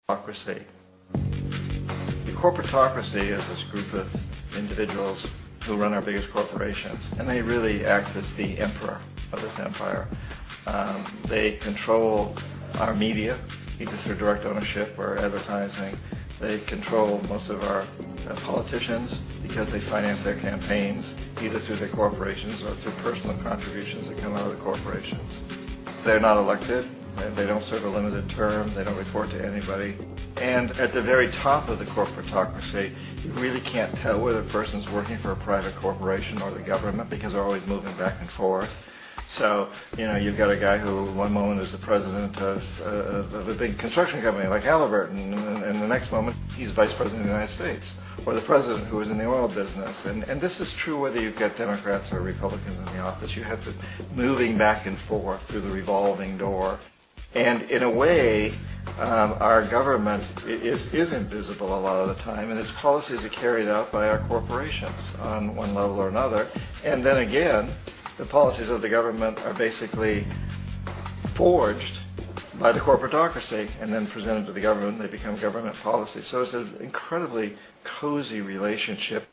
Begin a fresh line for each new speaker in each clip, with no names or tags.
corporatocracy. The corporatocracy is this group of individuals who run our biggest corporations, and they really act as the emperor of this empire. They control our media, either through direct ownership or advertising. They control most of our politicians because they finance their campaigns, either through their corporations or through personal contributions that come out of the corporations. They're not elected. They don't serve a limited term. They don't report to anybody. And at the very top of the corporatocracy, you really can't tell whether a person's working for a private corporation or the government because they're always moving back and forth. So, you've got a guy who one moment is the president of a big construction company like Halliburton, and the next moment he's vice president of the United States, or the president who is in the oil business. And this is true whether you've got Democrats or Republicans in the office. You have to moving back and forth through the revolving door. And in a way, our government is invisible a lot of the time, and its policies are carried out by our corporations on one level or another. And then again, the policies of the government are basically forged by the corporatocracy and then presented to the government. They become government policies. So it's an incredibly cozy relationship.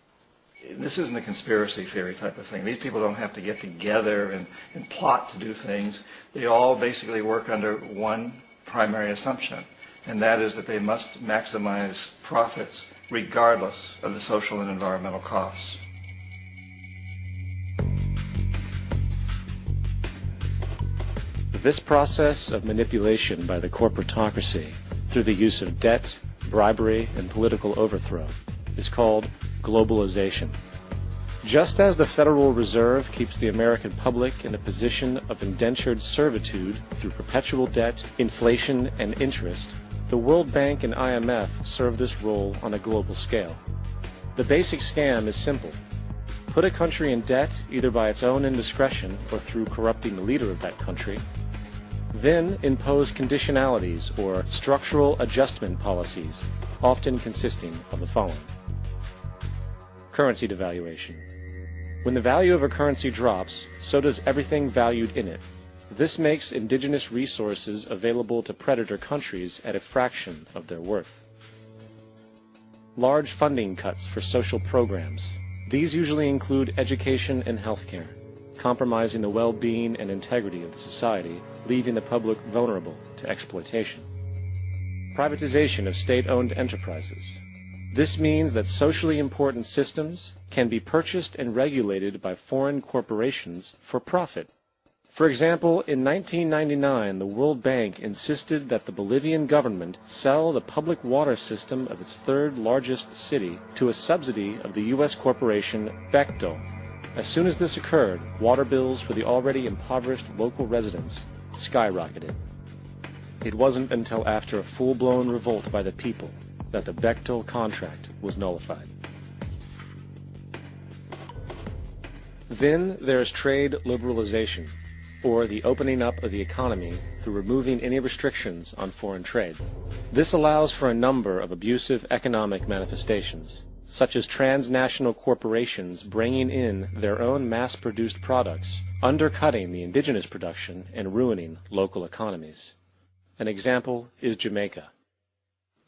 This isn't a conspiracy theory type of thing. These people don't have to get together and plot to do things. They all basically work under one primary assumption, and that is that they must maximize profits regardless of the social and environmental costs.
This process of manipulation by the corporatocracy through the use of debt, bribery, and political overthrow is called globalization. Just as the Federal Reserve keeps the American public in a position of indentured servitude through perpetual debt, inflation, and interest, the World Bank and IMF serve this role on a global scale. The basic scam is simple. Put a country in debt either by its own indiscretion or through corrupting the leader of that country. Then impose conditionalities or structural adjustment policies, often consisting of the following. Currency devaluation. When the value of a currency drops, so does everything valued in it. This makes indigenous resources available to predator countries at a fraction of their worth. Large funding cuts for social programs. These usually include education and healthcare, compromising the well-being and integrity of the society, leaving the public vulnerable to exploitation. Privatization of state-owned enterprises. This means that socially important systems can be purchased and regulated by foreign corporations for profit. For example, in 1999, the World Bank insisted that the Bolivian government sell the public water system of its third largest city to a subsidy of the U.S. corporation Bechtel. As soon as this occurred, water bills for the already impoverished local residents skyrocketed. It wasn't until after a full-blown revolt by the people that the Bechtel contract was nullified. Then there is trade liberalization, or the opening up of the economy through removing any restrictions on foreign trade. This allows for a number of abusive economic manifestations, such as transnational corporations bringing in their own mass-produced products, undercutting the indigenous production and ruining local economies. An example is Jamaica,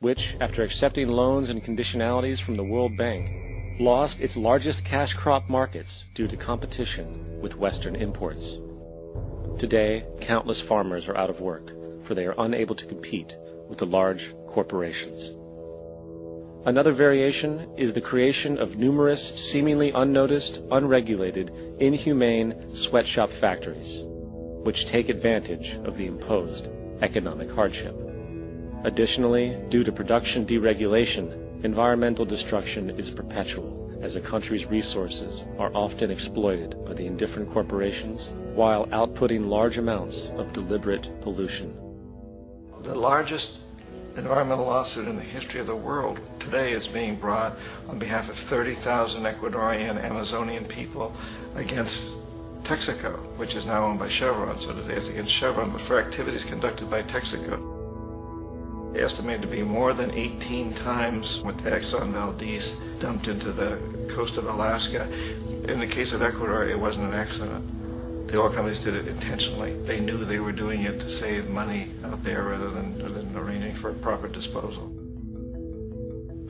which, after accepting loans and conditionalities from the World Bank, lost its largest cash crop markets due to competition with Western imports. Today, countless farmers are out of work, for they are unable to compete with the large corporations. Another variation is the creation of numerous, seemingly unnoticed, unregulated, inhumane sweatshop factories, which take advantage of the imposed economic hardship. Additionally, due to production deregulation, environmental destruction is perpetual, as a country's resources are often exploited by the indifferent corporations while outputting large amounts of deliberate pollution.
The largest environmental lawsuit in the history of the world today is being brought on behalf of 30,000 Ecuadorian Amazonian people against Texaco, which is now owned by Chevron. So today it's against Chevron, but for activities conducted by Texaco. Estimated to be more than 18 times what the Exxon Valdez dumped into the coast of Alaska. In the case of Ecuador, it wasn't an accident. the oil companies did it intentionally. They knew they were doing it to save money out there rather than arranging for proper disposal.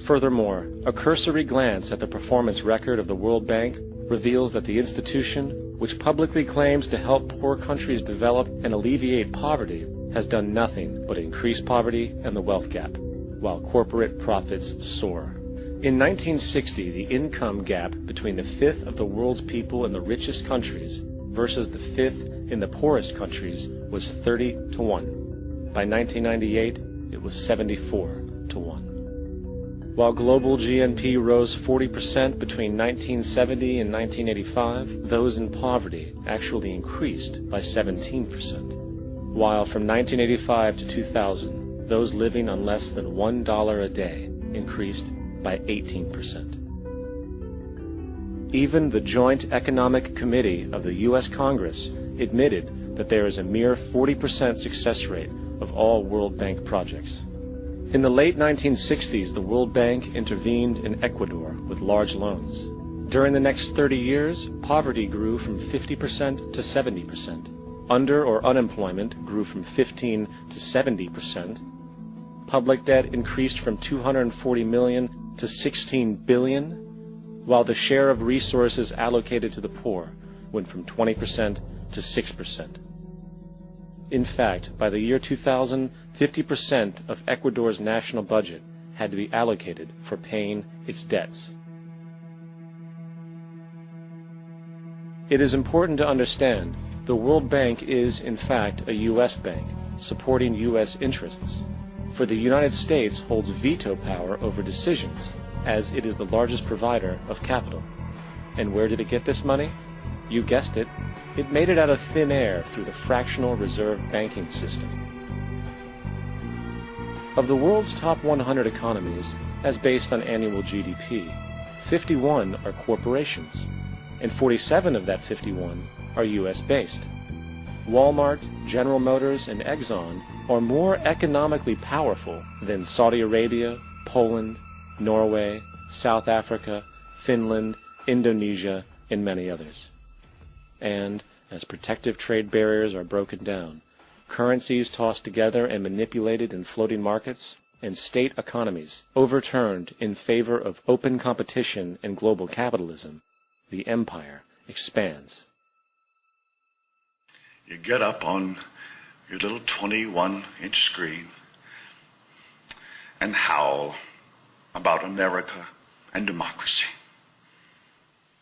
Furthermore, a cursory glance at the performance record of the World Bank reveals that the institution, which publicly claims to help poor countries develop and alleviate poverty, has done nothing but increase poverty and the wealth gap, while corporate profits soar. In 1960, the income gap between the fifth of the world's people in the richest countries versus the fifth in the poorest countries was 30 to 1. By 1998, it was 74 to 1. While global GNP rose 40% between 1970 and 1985, those in poverty actually increased by 17%. While from 1985 to 2000, those living on less than $1 a day increased by 18%. Even the Joint Economic Committee of the U.S. Congress admitted that there is a mere 40% success rate of all World Bank projects. In the late 1960s, the World Bank intervened in Ecuador with large loans. During the next 30 years, poverty grew from 50% to 70%. Under or unemployment grew from 15 to 70%. Public debt increased from 240 million to 16 billion, while the share of resources allocated to the poor went from 20% to 6%. In fact, by the year 2000, 50% of Ecuador's national budget had to be allocated for paying its debts. It is important to understand the World Bank is, in fact, a U.S. bank, supporting U.S. interests. For the United States holds veto power over decisions, as it is the largest provider of capital. And where did it get this money? You guessed it. It made it out of thin air through the Fractional Reserve Banking system. Of the world's top 100 economies, as based on annual GDP, 51 are corporations, and 47 of that 51 are U.S.-based. Walmart, General Motors, and Exxon are more economically powerful than Saudi Arabia, Poland, Norway, South Africa, Finland, Indonesia, and many others. And as protective trade barriers are broken down, currencies tossed together and manipulated in floating markets, and state economies overturned in favor of open competition and global capitalism, the empire expands.
You get up on your little 21-inch screen and howl about America and democracy.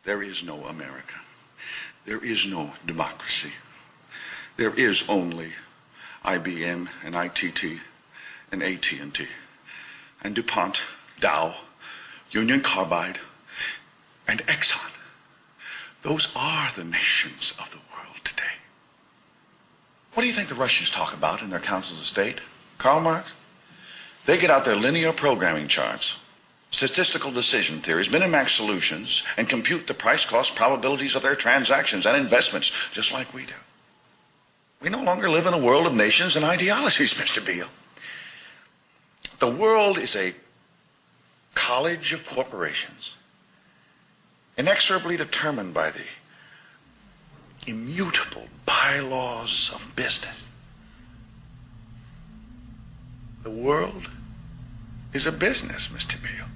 There is no America. There is no democracy. There is only IBM and ITT and AT&T and DuPont, Dow, Union Carbide, and Exxon. Those are the nations of the world today. What do you think the Russians talk about in their councils of state? Karl Marx? They get out their linear programming charts, statistical decision theories, Minimax solutions, and compute the price-cost probabilities of their transactions and investments, just like we do. We no longer live in a world of nations and ideologies, Mr. Beale. The world is a college of corporations, inexorably determined by the immutable bylaws of business. The world is a business, Mr. Beale.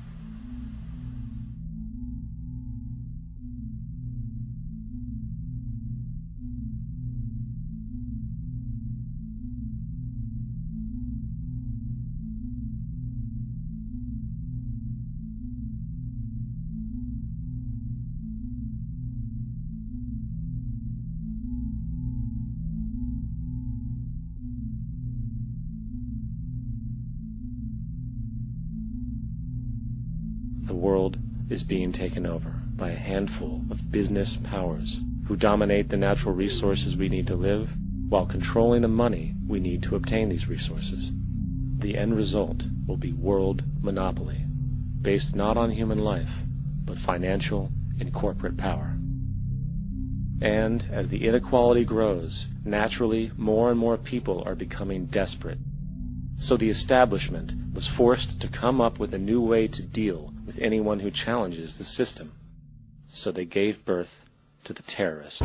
The world is being taken over by a handful of business powers who dominate the natural resources we need to live while controlling the money we need to obtain these resources. The end result will be world monopoly, based not on human life, but financial and corporate power. And as the inequality grows, naturally more and more people are becoming desperate. So the establishment was forced to come up with a new way to deal with anyone who challenges the system. So they gave birth to the terrorist.